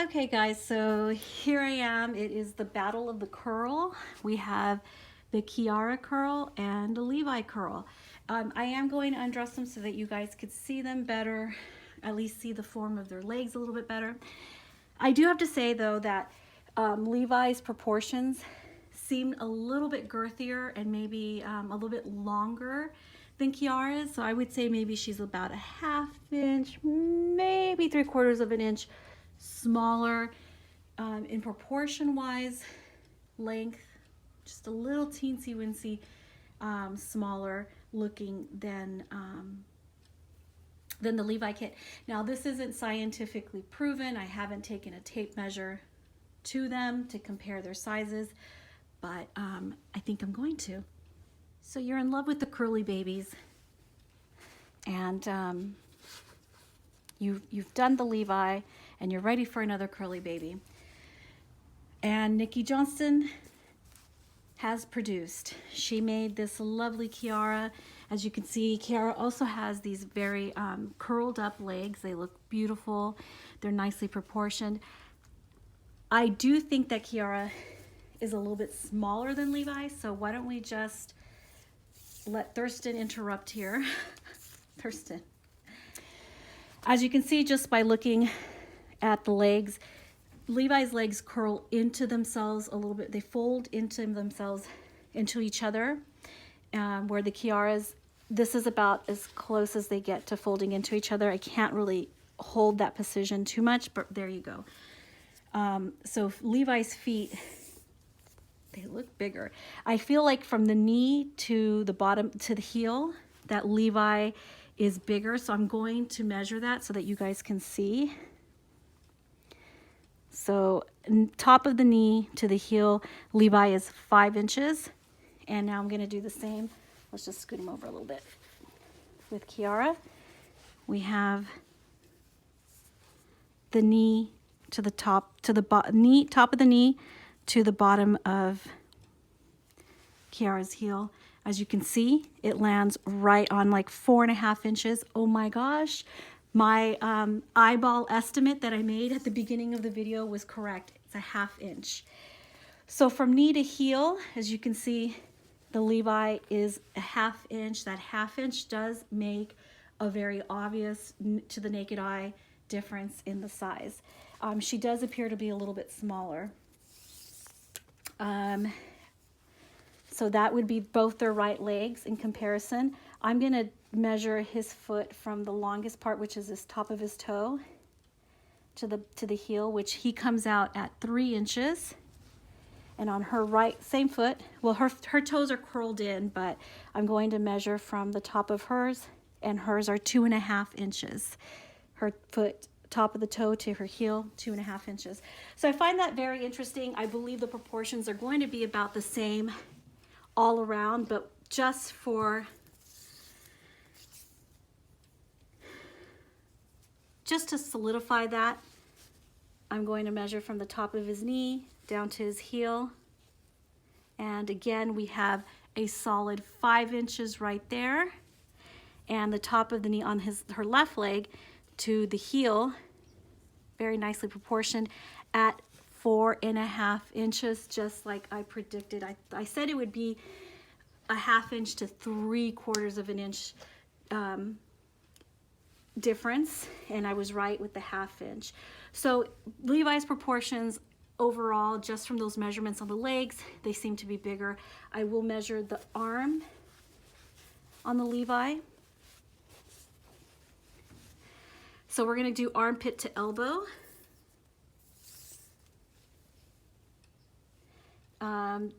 Okay guys, so here I am. It is the battle of the curl. We have the Chiara curl and the Levi curl. I am going to undress them so that you guys could see them better, at least see the form of their legs a little bit better. I do have to say though that Levi's proportions seem a little bit girthier and maybe a little bit longer than Chiara's. So I would say maybe she's about a half inch, maybe 3/4 of an inch smaller in proportion wise, length, just a little teensy wincy smaller looking than the Levi kit. Now this isn't scientifically proven. I haven't taken a tape measure to them to compare their sizes, but I think I'm going to. So you're in love with the curly babies, and you've done the Levi, and you're ready for another curly baby. And Nikki Johnston has produced. She made this lovely Chiara. As you can see, Chiara also has these very curled up legs. They look beautiful. They're nicely proportioned. I do think that Chiara is a little bit smaller than Levi, so why don't we just let Thurston interrupt here. Thurston. As you can see just by looking at the legs, Levi's legs curl into themselves a little bit. They fold into themselves, into each other, where the Chiara's, this is about as close as they get to folding into each other. I can't really hold that precision too much, but there you go. So Levi's feet, they look bigger. I feel like from the knee to the bottom, to the heel, that Levi is bigger. So I'm going to measure that so that you guys can see. So top of the knee to the heel, Levi is 5 inches. And now I'm going to do the same. Let's just scoot him over a little bit. With Chiara, we have the knee to the top, to the knee, top of the knee to the bottom of Chiara's heel. As you can see, it lands right on like 4.5 inches. Oh my gosh. My eyeball estimate that I made at the beginning of the video was correct. It's a 1/2 inch. So from knee to heel, as you can see, the Levi is a 1/2 inch. That 1/2 inch does make a very obvious, to the naked eye, difference in the size. She does appear to be a little bit smaller. So that would be both their right legs in comparison. I'm going to measure his foot from the longest part, which is this top of his toe, to the heel, which he comes out at 3 inches. And on her right, same foot, well, her toes are curled in, but I'm going to measure from the top of hers, and hers are 2.5 inches. Her foot, top of the toe to her heel, 2.5 inches. So I find that very interesting. I believe the proportions are going to be about the same all around, but just to solidify that, I'm going to measure from the top of his knee down to his heel. And again, we have a solid 5 inches right there. And the top of the knee on her left leg to the heel, very nicely proportioned at 4.5 inches, just like I predicted. I said it would be a 1/2 inch to 3/4 of an inch difference, and I was right with the 1/2 inch. So Levi's proportions overall, just from those measurements on the legs, they seem to be bigger. I will measure the arm on the Levi. So we're going to do armpit to elbow.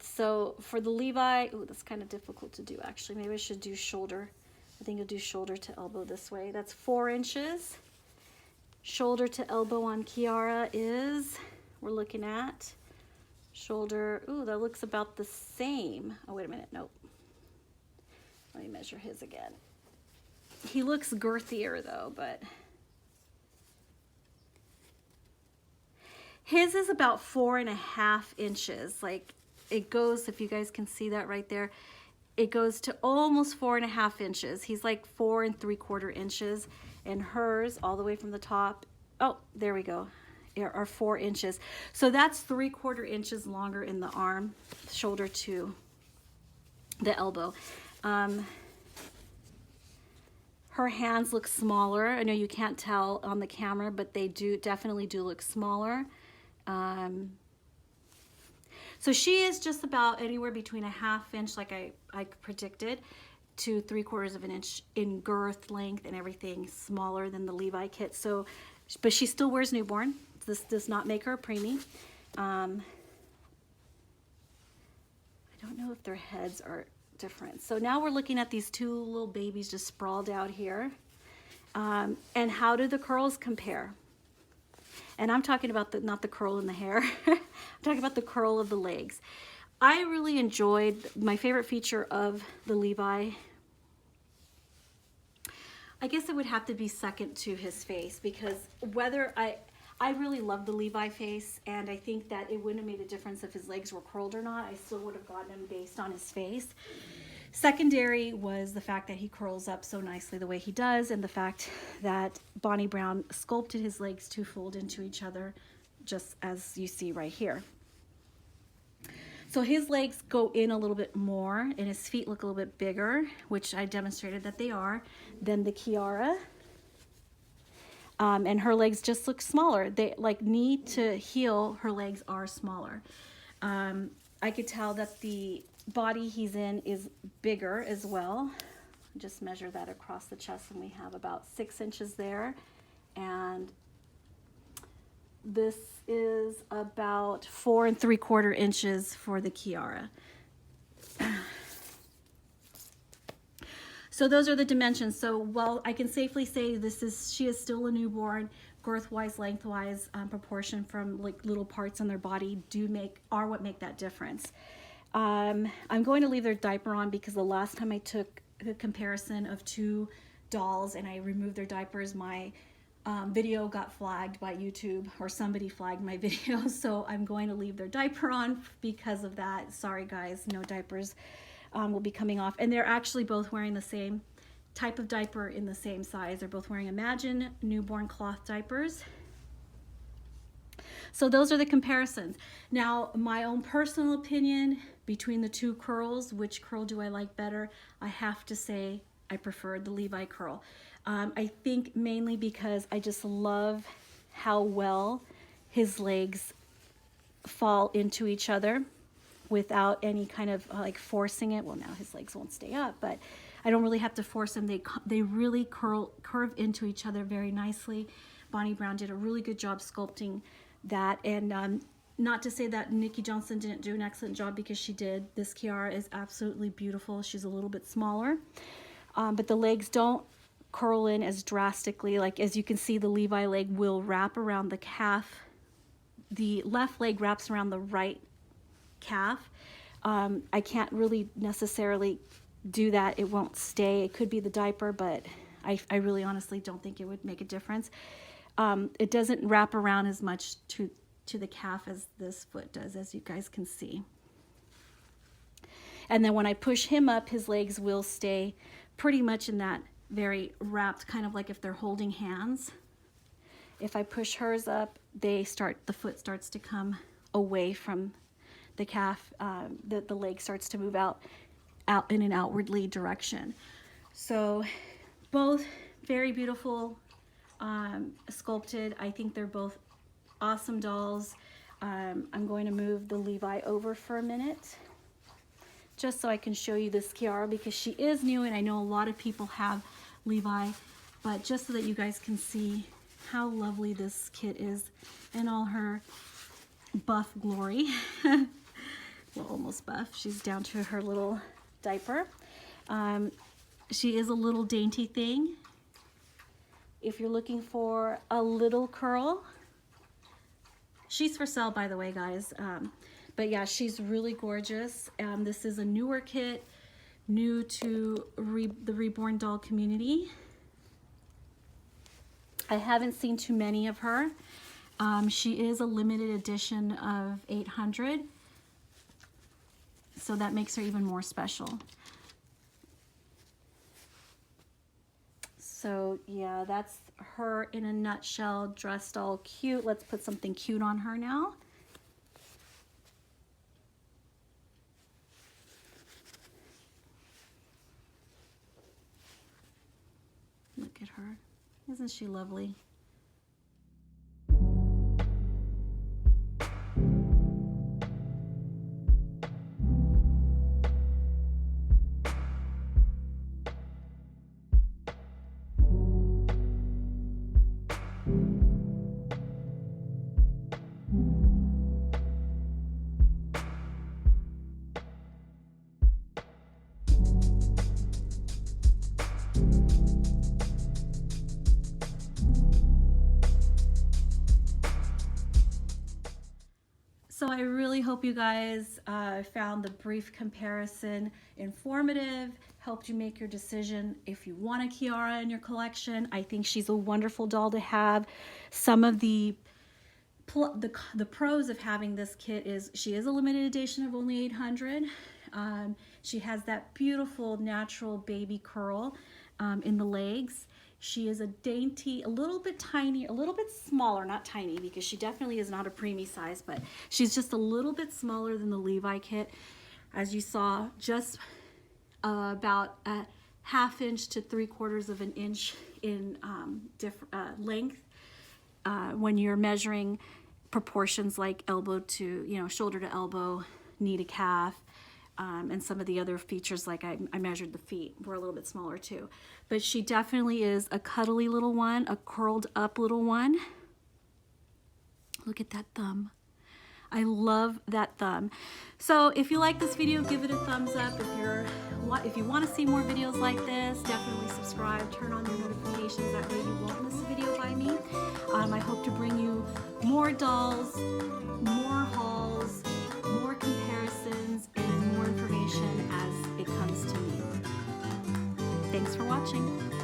So for the Levi, oh, that's kind of difficult to do actually. Maybe I should do shoulder. I think I'll do shoulder to elbow this way. That's 4 inches. Shoulder to elbow on Chiara is, we're looking at shoulder, ooh, that looks about the same. Oh, wait a minute, nope. Let me measure his again. He looks girthier though, but his is about 4.5 inches. Like it goes, if you guys can see that right there, it goes to almost 4.5 inches. He's like 4 3/4 inches, and hers all the way from the top. Oh, there we go. are 4 inches. So that's 3/4 inches longer in the arm, shoulder to the elbow. Her hands look smaller. I know you can't tell on the camera, but they definitely do look smaller. So she is just about anywhere between a 1/2 inch, like I predicted, to 3/4 of an inch in girth, length, and everything, smaller than the Levi kit. So, but she still wears newborn. This does not make her a preemie. I don't know if their heads are different. So now we're looking at these 2 little babies just sprawled out here. And how do the curls compare? And I'm talking about not the curl in the hair. I'm talking about the curl of the legs. I really enjoyed, my favorite feature of the Levi, I guess it would have to be second to his face, because whether I really love the Levi face, and I think that it wouldn't have made a difference if his legs were curled or not. I still would have gotten him based on his face. Secondary was the fact that he curls up so nicely the way he does, and the fact that Bonnie Brown sculpted his legs to fold into each other, just as you see right here. So his legs go in a little bit more, and his feet look a little bit bigger, which I demonstrated that they are, than the Chiara. And her legs just look smaller. They, like, knee to heel, her legs are smaller. I could tell that the body he's in is bigger as well. Just measure that across the chest, and we have about 6 inches there. And this is about 4 3/4 inches for the Chiara. So those are the dimensions. So, well, I can safely say she is still a newborn. Girth-wise, lengthwise, proportion from like little parts on their body are what make that difference. I'm going to leave their diaper on, because the last time I took a comparison of 2 dolls and I removed their diapers, my video got flagged by YouTube, or somebody flagged my video. So I'm going to leave their diaper on because of that. Sorry guys, no diapers will be coming off. And they're actually both wearing the same type of diaper in the same size. They're both wearing Imagine newborn cloth diapers. So those are the comparisons. Now, my own personal opinion between the 2 curls, which curl do I like better? I have to say I prefer the Levi curl. I think mainly because I just love how well his legs fall into each other without any kind of like forcing it. Well, now his legs won't stay up, but I don't really have to force them. They really curve into each other very nicely. Bonnie Brown did a really good job sculpting that, and not to say that Nikki Johnson didn't do an excellent job, because she did. This Chiara is absolutely beautiful. She's a little bit smaller, but the legs don't curl in as drastically. Like, as you can see, the Levi leg will wrap around the calf. The left leg wraps around the right calf. I can't really necessarily do that. It won't stay. It could be the diaper, but I really honestly don't think it would make a difference. It doesn't wrap around as much to the calf as this foot does, as you guys can see. And then when I push him up, his legs will stay pretty much in that very wrapped, kind of like if they're holding hands. If I push hers up, the foot starts to come away from the calf. The leg starts to move out in an outwardly direction. So both very beautiful, sculpted. I think they're both awesome dolls. I'm going to move the Levi over for a minute, just so I can show you this Chiara, because she is new, and I know a lot of people have Levi, but just so that you guys can see how lovely this kit is in all her buff glory. Well, almost buff. She's down to her little diaper. She is a little dainty thing. If you're looking for a little curl, she's for sale, by the way, guys. But yeah, she's really gorgeous. This is a newer kit, new to the Reborn doll community. I haven't seen too many of her. She is a limited edition of 800, so that makes her even more special. So yeah, that's her in a nutshell, dressed all cute. Let's put something cute on her now. Look at her. Isn't she lovely? So I really hope you guys found the brief comparison informative, helped you make your decision if you want a Chiara in your collection. I think she's a wonderful doll to have. Some of the pros of having this kit is she is a limited edition of only 800. She has that beautiful natural baby curl in the legs. She is a dainty, a little bit tiny, a little bit smaller, not tiny because she definitely is not a preemie size, but she's just a little bit smaller than the Levi kit. As you saw, just about a ½ inch to 3/4 of an inch in length when you're measuring proportions like elbow to, shoulder to elbow, knee to calf. And some of the other features, like I measured the feet, were a little bit smaller too. But she definitely is a cuddly little one, a curled up little one. Look at that thumb. I love that thumb. So if you like this video, give it a thumbs up. If you want to see more videos like this, definitely subscribe, turn on your notifications. That way you won't miss a video by me. I hope to bring you more dolls, more hauls, more comparisons, and more information as it comes to me. Thanks for watching.